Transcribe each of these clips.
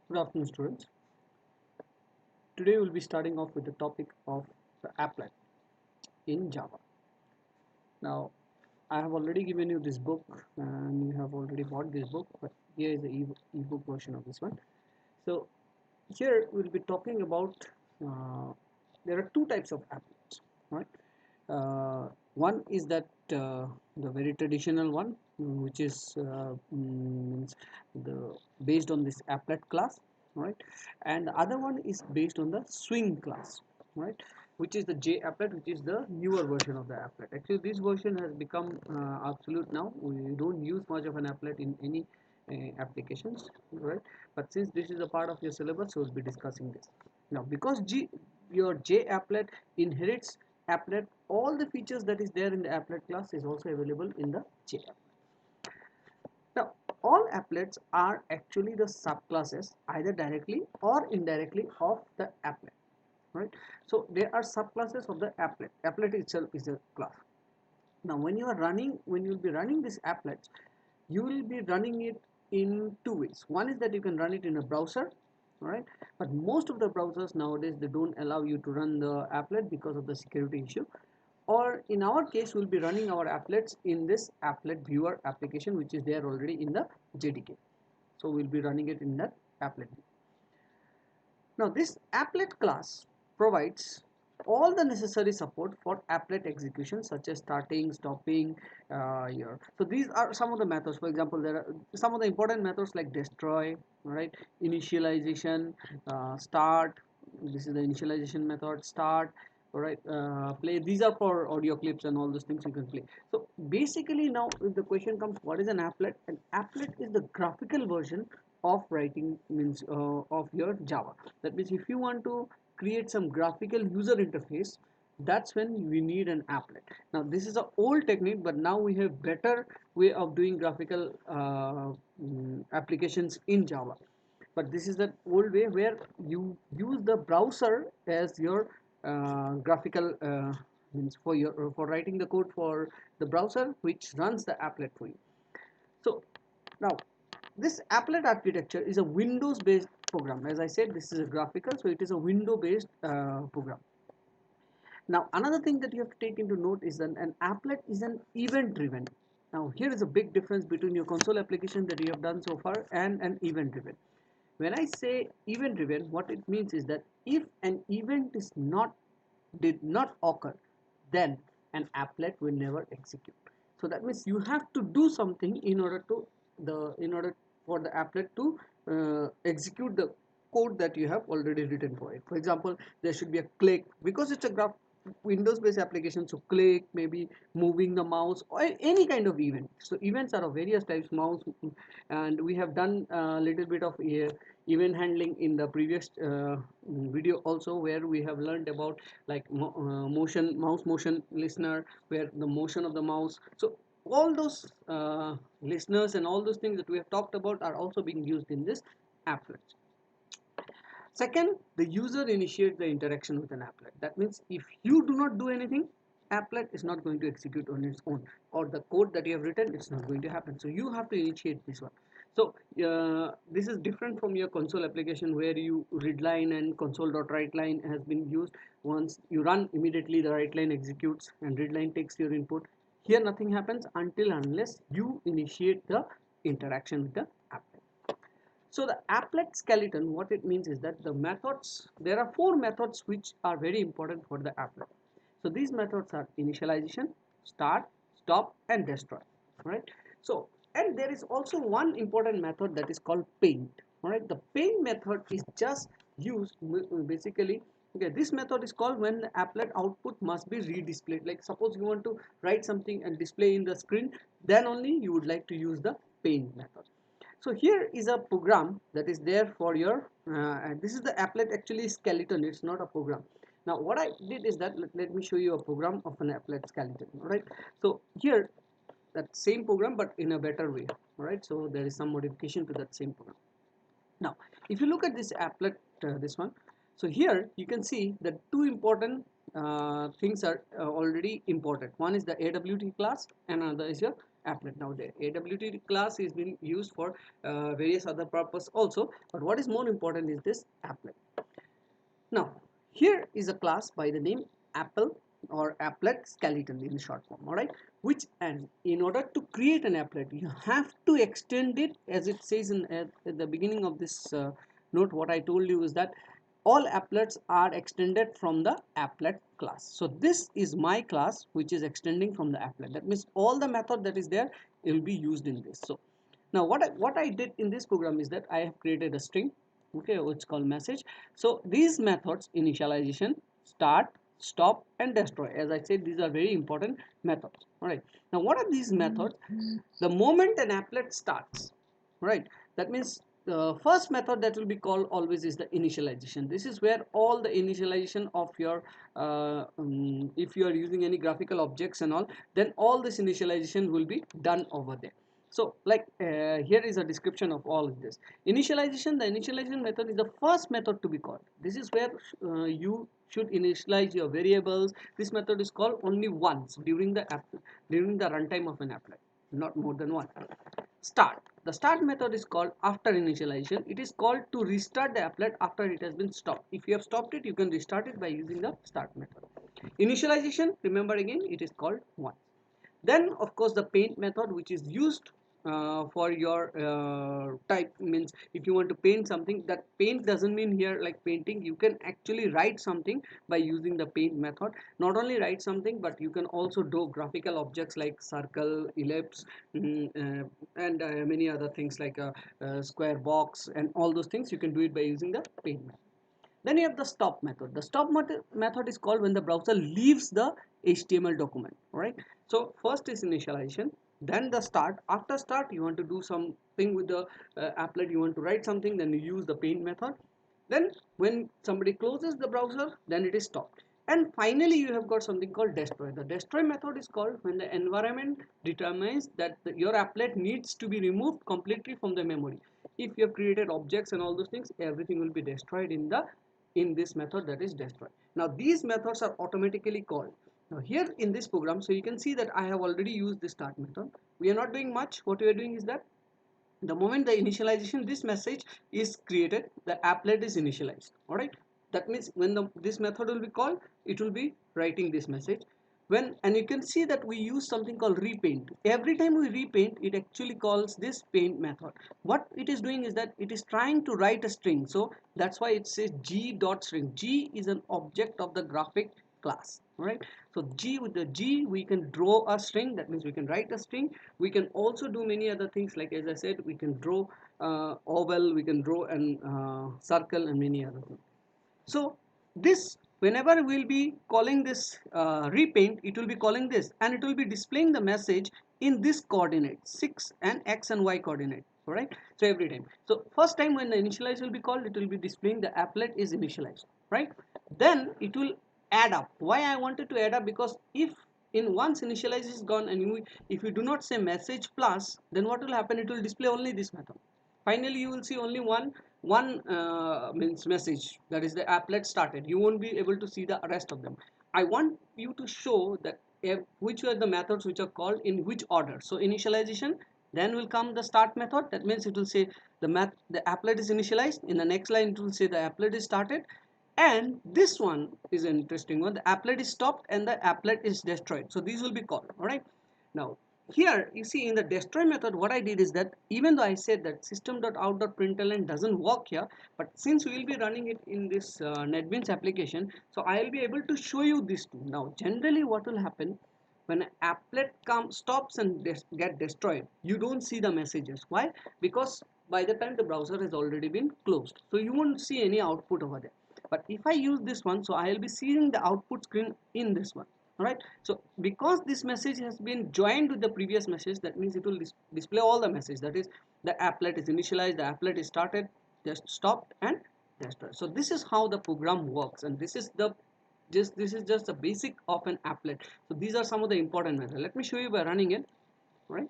Good afternoon, students. Today we'll be starting off with the topic of the applet in Java. Now, I have already given you this book and you have already bought this book, but here is the ebook version of this one. So, here we'll be talking about there are two types of applets, right? One is that the very traditional one, which is means the based on this applet class, right? And the other one is based on the swing class, right? Which is the J applet, which is the newer version of the applet. Actually, this version has become absolute now. We don't use much of an applet in any applications, right? But since this is a part of your syllabus, we'll be discussing this now. Because your J applet inherits applet, all the features that is there in the applet class is also available in the J applet. Now, all applets are actually the subclasses either directly or indirectly of the applet, right? So there are subclasses of the applet. Applet itself is a class. Now, when you will be running this applets, you will be running it in two ways. One is that you can run it in a browser, all right? But most of the browsers nowadays, they don't allow you to run the applet because of the security issue. Or in our case, we'll be running our applets in this applet viewer application, which is there already in the JDK. So we'll be running it in that applet. Now this applet class provides all the necessary support for applet execution, such as starting, stopping, so these are some of the methods. For example, there are some of the important methods like destroy, right? Initialization, start. This is the initialization method. Start, all right. Play. These are for audio clips and all those things you can play. So basically, now if the question comes, what is an applet? An applet is the graphical version of writing means of your Java. That means if you want to create some graphical user interface, that's when we need an applet. Now this is an old technique, but now we have better way of doing graphical applications in Java. But this is the old way where you use the browser as your graphical means for writing the code for the browser, which runs the applet for you. So now this applet architecture is a Windows based program. As I said, this is a graphical, so it is a window based program. Now another thing that you have to take into note is that an applet is an event driven. Now here is a big difference between your console application that you have done so far and an event driven. When I say event driven, what it means is that if an event did not occur, then an applet will never execute. So that means you have to do something in order for the applet to execute the code that you have already written for it. For example, there should be a click because it's a graph Windows based application, so click, maybe moving the mouse, or any kind of event. So events are of various types, mouse, and we have done a little bit of event handling in the previous video also, where we have learned about like mouse motion listener, where the motion of the mouse. So all those listeners and all those things that we have talked about are also being used in this applet. Second, the user initiates the interaction with an applet. That means if you do not do anything, applet is not going to execute on its own, or the code that you have written, it's not going to happen. So you have to initiate this one. So this is different from your console application, where you read line and console.write line has been used. Once you run, immediately the write line executes and read line takes your input. Here nothing happens until unless you initiate the interaction with the applet. So the applet skeleton, what it means is that the methods, there are four methods which are very important for the applet. So these methods are initialization, start, stop, and destroy, right? So, and there is also one important method that is called paint, all right? The paint method is just used basically, okay, this method is called when the applet output must be redisplayed. Like suppose you want to write something and display in the screen, then only you would like to use the paint method. So here is a program that is there for your this is the applet actually skeleton, it's not a program. Now what I did is that let me show you a program of an applet skeleton. All right, so here that same program but in a better way. All right, so there is some modification to that same program. Now if you look at this applet, this one, so here you can see that two important things are already imported. One is the AWT class and another is your applet. Now the awt class is being used for various other purpose also, but what is more important is this applet. Now here is a class by the name apple or applet skeleton in short form, all right, which, and in order to create an applet you have to extend it, as it says in at the beginning of this note. What I told you is that all applets are extended from the applet class. So this is my class which is extending from the applet. That means all the method that is there will be used in this. So now what I did in this program is that I have created a string, okay, which is called message. So these methods, initialization, start, stop and destroy, as I said, these are very important methods. All right, now what are these methods? The moment an applet starts, right, that means the first method that will be called always is the initialization. This is where all the initialization of your if you are using any graphical objects and all, then all this initialization will be done over there. So like here is a description of all of this initialization. The initialization method is the first method to be called. This is where you should initialize your variables. This method is called only once during the runtime of an applet, not more than one. Start. The start method is called after initialization. It is called to restart the applet after it has been stopped. If you have stopped it, you can restart it by using the start method. Initialization, remember again, it is called once. Then of course the paint method, which is used for your type, means if you want to paint something, that paint doesn't mean here like painting, you can actually write something by using the paint method. Not only write something, but you can also draw graphical objects like circle, ellipse, and many other things like a square box and all those things. You can do it by using the paint method. Then you have the stop method. The stop method is called when the browser leaves the HTML document. All right. So first is initialization, then the start. After start, you want to do something with the applet. You want to write something, then you use the paint method. Then when somebody closes the browser, then it is stopped. And finally, you have got something called destroy. The destroy method is called when the environment determines that your applet needs to be removed completely from the memory. If you have created objects and all those things, everything will be destroyed in this method, that is destroy. Now these methods are automatically called. Now here in this program, so you can see that I have already used the start method. We are not doing much. What we are doing is that the moment the initialization, this message is created, the applet is initialized. All right, that means when this method will be called, it will be writing this message. When, and you can see that we use something called repaint. Every time we repaint, it actually calls this paint method. What it is doing is that it is trying to write a string, so that's why it says g dot string. G is an object of the graphic class. All right, so g, with the g we can draw a string, that means we can write a string. We can also do many other things, like as I said, we can draw oval, we can draw an circle and many other things. So this, whenever we'll be calling this repaint, it will be calling this, and it will be displaying the message in this coordinate 6 and x and y coordinate. All right, so every time, so first time when the initialize will be called, it will be displaying the applet is initialized, right? Then it will add up. Why I wanted to add up? Because if in once initialize is gone and if you do not say message plus, then what will happen? It will display only this method. Finally you will see only one means message, that is the applet started. You won't be able to see the rest of them. I want you to show that which are the methods which are called in which order. So initialization, then will come the start method. That means it will say the applet is initialized. In the next line it will say the applet is started, and this one is an interesting one, the applet is stopped and the applet is destroyed. So these will be called. All right, now here you see in the destroy method, what I did is that even though I said that system.out.println doesn't work here, but since we will be running it in this NetBeans application, so I will be able to show you this too. Now generally what will happen when an applet stops and get destroyed, you don't see the messages. Why? Because by the time the browser has already been closed, so you won't see any output over there. But if I use this one, so I will be seeing the output screen in this one. All right, so because this message has been joined with the previous message, that means it will display all the message, that is the applet is initialized, the applet is started, just stopped and destroyed. So this is how the program works, and this is just the basic of an applet. So these are some of the important methods. Let me show you by running it. All right,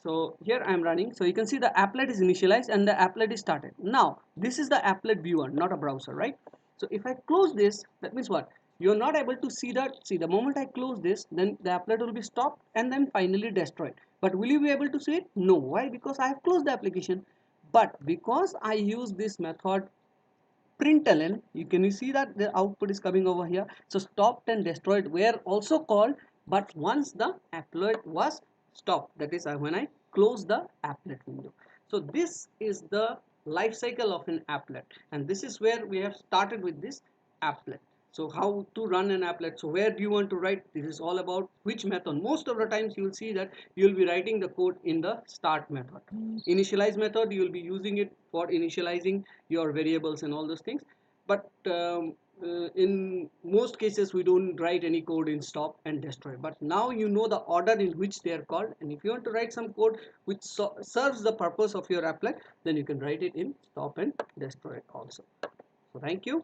so here I am running, so you can see the applet is initialized and the applet is started. Now this is the applet viewer, not a browser, right? So if I close this, that means what? you're not able to see that. See, the moment I close this, then the applet will be stopped and then finally destroyed. But will you be able to see it? No. Why? Because I have closed the application. But because I use this method println, you can you see that the output is coming over here. So stopped and destroyed were also called, but once the applet was stopped, that is when I close the applet window. So this is the life cycle of an applet, and this is where we have started with this applet. So how to run an applet? So where do you want to write? This is all about which method. Most of the times you will see that you will be writing the code in the start method. Initialize method, you will be using it for initializing your variables and all those things. But in most cases we don't write any code in stop and destroy. But now you know the order in which they are called, and if you want to write some code which serves the purpose of your applet, then you can write it in stop and destroy also. So thank you.